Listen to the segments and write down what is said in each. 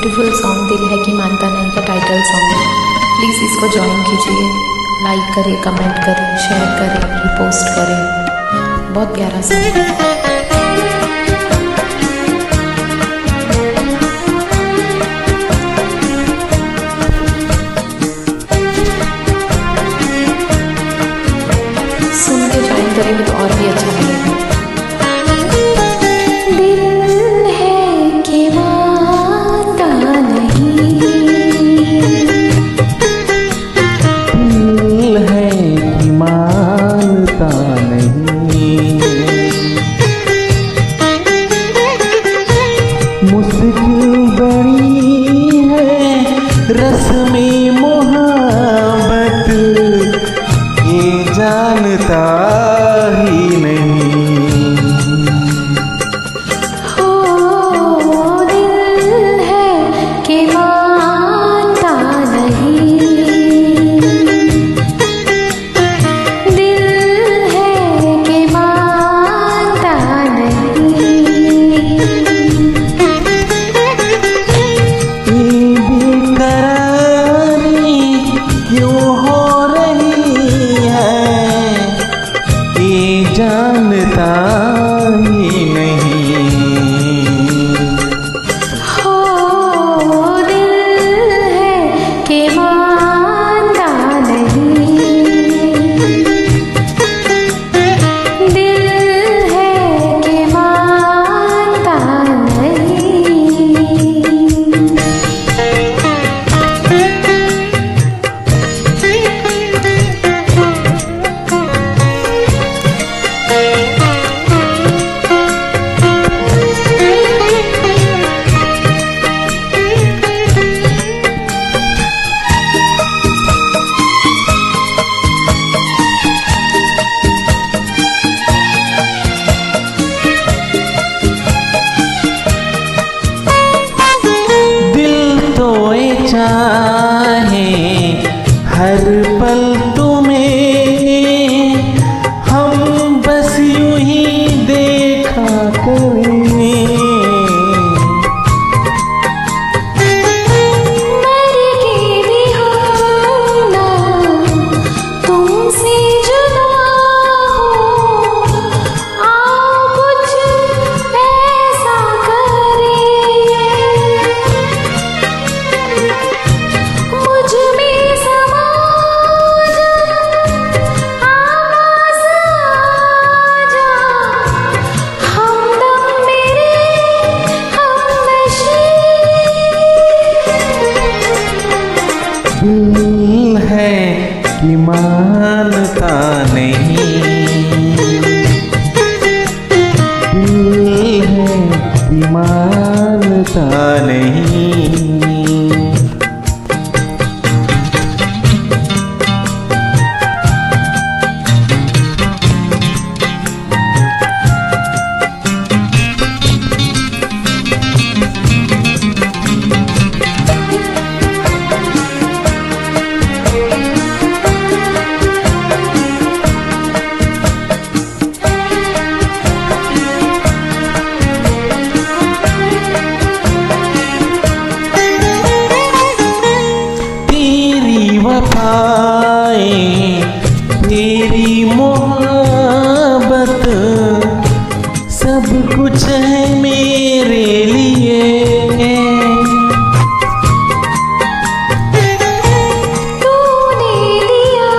Beautiful song दिल है कि मानता नहीं का टाइटल सॉन्ग है। प्लीज़ इसको ज्वाइन कीजिए, लाइक करें, कमेंट करें, शेयर करें, रिपोस्ट करें। बहुत प्यारा सॉन्ग है। सुन के ज्वाइन करेंगे तो और भी अच्छा लगेगा। मुश्किल बड़ी है रस्में मोहब्बत, ये जानता ही नहीं। हो दिल है कि मानता नहीं, दिल है कि मानता नहीं। जानता ही नहीं। हो दिल है कि मानता नहीं, दिल है कि मानता नहीं। चाहे हर पल तुम्हें हम बस यूं ही देखा करें। मर के भी हम ना तुमसे जुदा हो, आओ कुछ ऐसा करें। मुझ में समा जा, आवाज़ आ जा, हमदम मेरे हमनशी। दिल है कि मानता नहीं, दिल है कि मानता नहीं। तेरी मोहब्बत सब कुछ है मेरे लिए। तूने दिया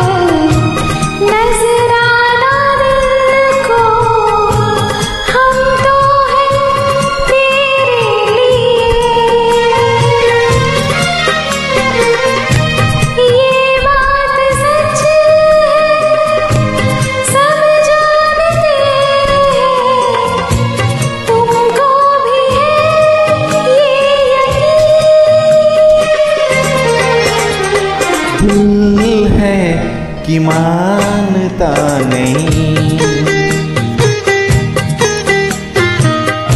है नजराना दिल को, हम तो हैं तेरे लिए। ये बात सच है, सब जानते हैं, तुमको भी है ये यकीन। दिल है कि मानता नहीं,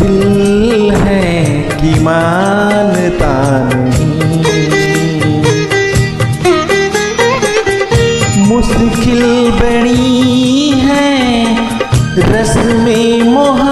दिल है कि मानता नहीं। मुश्किल बड़ी है रस्में मोहब्बत,